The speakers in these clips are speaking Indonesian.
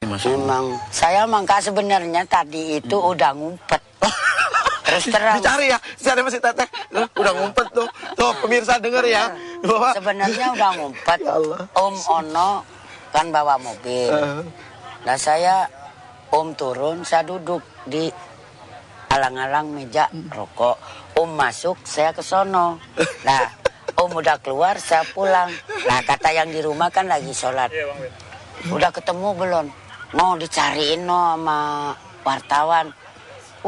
Memang saya mangka sebenarnya tadi itu udah ngumpet. Terus terang. Dicari ya, cari masih teteh. Udah ngumpet tuh. Tuh pemirsa denger ya. Bahwa sebenarnya udah ngumpet. Ya Allah. Om Ono kan bawa mobil. Nah saya Om turun, saya duduk di alang-alang meja rokok. Om masuk, saya ke sono. Nah, Om udah keluar, saya pulang. Nah, kata yang di rumah kan lagi sholat. Udah ketemu belum? Mau dicariin no sama wartawan.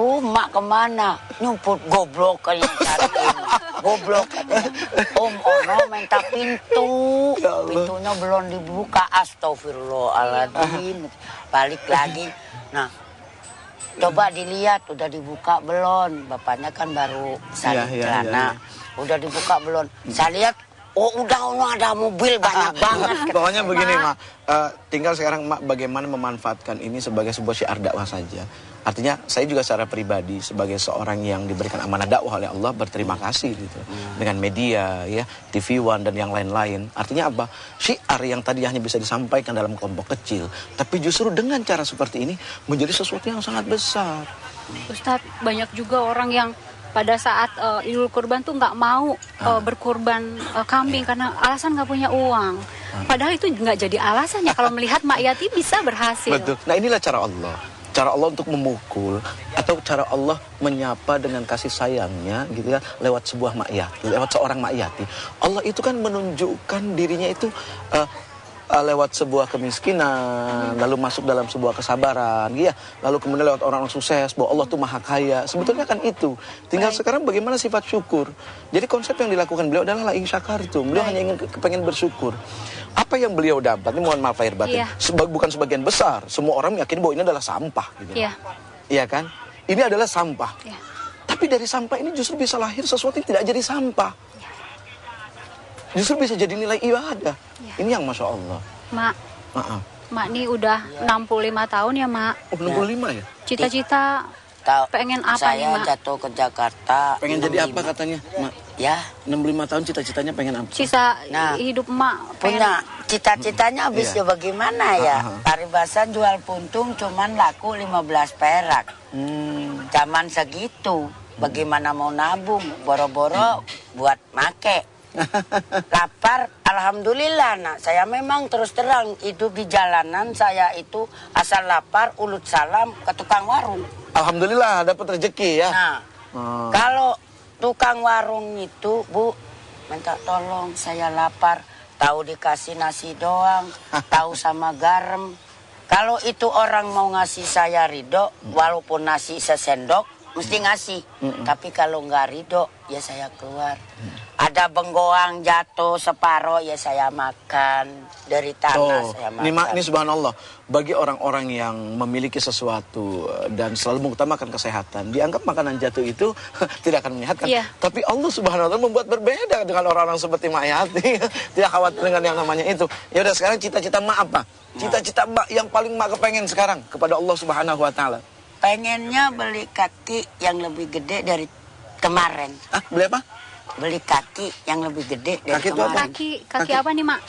Mak kemana? Nyumput goblok kan yang cariin. Goblok katanya. Om Ono minta pintu. Pintunya belum dibuka. Astagfirullahaladzim. Balik lagi. Nah, coba dilihat udah dibuka belum? Bapaknya kan baru salin celana. Udah dibuka belum? Saya lihat, oh udah ada mobil banyak banget. Pokoknya begini Mak, tinggal sekarang Mak bagaimana memanfaatkan ini sebagai sebuah syiar dakwah saja. Artinya saya juga secara pribadi sebagai seorang yang diberikan amanah dakwah oleh Allah berterima kasih gitu. Dengan media ya, TV One dan yang lain-lain. Artinya apa? Syiar yang tadi hanya bisa disampaikan dalam kelompok kecil, tapi justru dengan cara seperti ini menjadi sesuatu yang sangat besar. Ustadz, banyak juga orang yang pada saat Idul Kurban tuh nggak mau berkurban kambing karena alasan nggak punya uang. Padahal itu nggak jadi alasannya kalau melihat Mak Yati bisa berhasil. Betul. Nah inilah cara Allah. Cara Allah untuk memukul atau cara Allah menyapa dengan kasih sayangnya gitu ya lewat sebuah Mak Yati, lewat seorang Mak Yati. Allah itu kan menunjukkan dirinya itu lewat sebuah kemiskinan, lalu masuk dalam sebuah kesabaran, ya. Lalu kemudian lewat orang-orang sukses, bahwa Allah tuh maha kaya. Sebetulnya kan itu. Tinggal sekarang bagaimana sifat syukur. Jadi konsep yang dilakukan beliau adalah la in syakartum. Beliau hanya ingin kepengen bersyukur. Apa yang beliau dapat, ini mohon maaf lahir batin, bukan sebagian besar. Semua orang meyakini bahwa ini adalah sampah. Gitu. Iya kan? Ini adalah sampah. Tapi dari sampah ini justru bisa lahir sesuatu yang tidak jadi sampah. Justru bisa jadi nilai ibadah. Ini yang Masya Allah. Mak, Mak ini udah 65 tahun ya Mak. Oh 65 ya? Cita-cita pengen apa nih Mak? Saya jatuh ke Jakarta. Pengen jadi apa katanya Mak? Ya 65 tahun cita-citanya pengen apa? Sisa hidup Mak punya cita-citanya habisnya bagaimana ya? Paribasan jual puntung cuman laku 15 perak. Zaman segitu bagaimana mau nabung? Boro-boro buat make. Lapar, alhamdulillah nak. Saya memang terus terang hidup di jalanan. Saya itu asal lapar, ulut salam ke tukang warung. Alhamdulillah dapat rezeki ya. Nah, kalau tukang warung itu Bu minta tolong saya lapar, tahu dikasih nasi doang, tahu sama garam. Kalau itu orang mau ngasih saya ridho, walaupun nasi sesendok mesti ngasih. Tapi kalau nggak ridho ya saya keluar. Ada benggoang jatuh separoh ya saya makan dari tanah saya makan. Ini subhanallah, bagi orang-orang yang memiliki sesuatu dan selalu mengutamakan kesehatan, dianggap makanan jatuh itu tidak akan menyehatkan. Tapi Allah subhanahu wa ta'ala membuat berbeda dengan orang-orang seperti Mak Yati. Tidak khawatir dengan yang namanya itu. Ya udah sekarang cita-cita Mak apa? Cita-cita Mak yang paling Mak kepengen sekarang kepada Allah subhanahu wa ta'ala. Pengennya beli kaki yang lebih gede dari kemarin. Beli apa? Beli kaki yang lebih gede dari kemarin. Kaki apa nih Mak?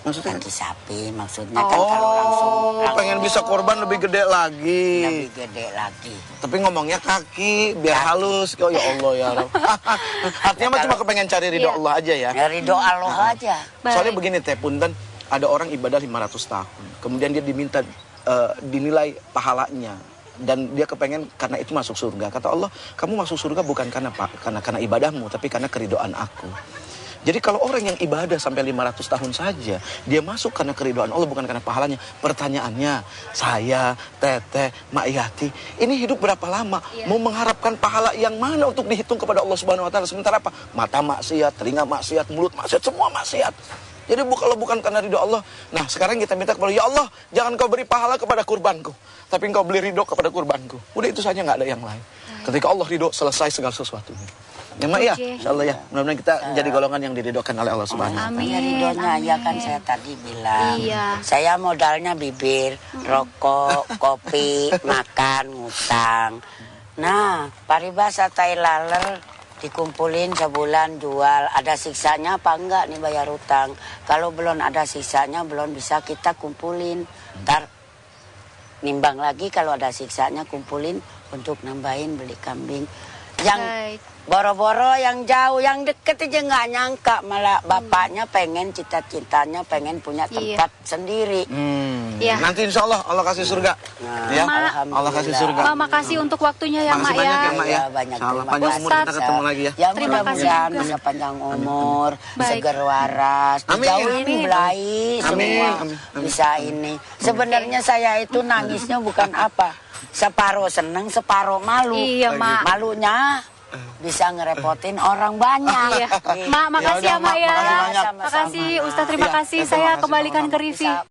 Maksudnya? Kaki sapi maksudnya kan kalau langsung pengen bisa korban lebih gede lagi. Lebih gede lagi. Tapi ngomongnya kaki biar halus. Oh ya Allah ya Rabb. Artinya mah cuma kepengen cari ridho Allah aja ya. Ya ridho Allah aja. Soalnya begini Teh Punten, ada orang ibadah 500 tahun. Kemudian dia diminta dinilai pahalanya. Dan dia kepengen karena itu masuk surga. Kata Allah, kamu masuk surga bukan karena ibadahmu, tapi karena keridoan aku. Jadi kalau orang yang ibadah sampai 500 tahun saja, dia masuk karena keridoan Allah, bukan karena pahalanya. Pertanyaannya, saya, Teteh, Mak Yati, ini hidup berapa lama? Mau mengharapkan pahala yang mana untuk dihitung kepada Allah Subhanahu wa ta'ala? Sementara apa? Mata maksiat, telinga maksiat, mulut maksiat, semua maksiat. Jadi kalau bukan karena ridho Allah. Nah sekarang kita minta kepada ya Allah, jangan kau beri pahala kepada kurbanku, tapi engkau beri ridho kepada kurbanku. Udah itu saja, nggak ada yang lain. Ketika Allah ridho, selesai segala sesuatunya. Ya Mak ya, insyaallah ya. Mudah-mudahan kita jadi golongan yang diridhokan oleh Allah Subhanahu wa ta'ala. Ridhonya ya kan saya tadi bilang. Saya modalnya bibir, rokok, kopi, makan, ngutang. Nah, paribasa tai laler dikumpulin sebulan jual, ada siksanya apa enggak nih bayar utang? Kalau belum ada sisanya belum bisa kita kumpulin. Ntar nimbang lagi kalau ada siksanya kumpulin untuk nambahin beli kambing. Yang Baik. boro-boro yang jauh, yang deket aja nggak nyangka malah bapaknya pengen cita-citanya pengen punya tempat sendiri. Iya. Nanti insya Allah Allah kasih surga. Nah, Ya, alhamdulillah. Allah kasih surga. Mak, makasih untuk waktunya ya, Makasih Mak banyak ya. ya, Mak ya. Iya, banyak Insya Allah terima panjang umur kita kasih. ketemu lagi ya. Ya Terima kasih mudah-mudahan juga. bisa panjang umur, Baik. seger waras, Amin. dijauhin Amin. belahi Amin. semua Amin. Amin. bisa ini. Sebenarnya saya itu nangisnya bukan apa, separuh seneng, separuh malu. Iya, Mak. Malunya bisa ngerepotin orang banyak. Iya. Mak, makasih ya, udah, Mak ya. Mak. Makasih banyak. Makasih, Ustaz, terima Iya, kasih. terima Saya kasih, kembalikan ke sama-sama. Rivi.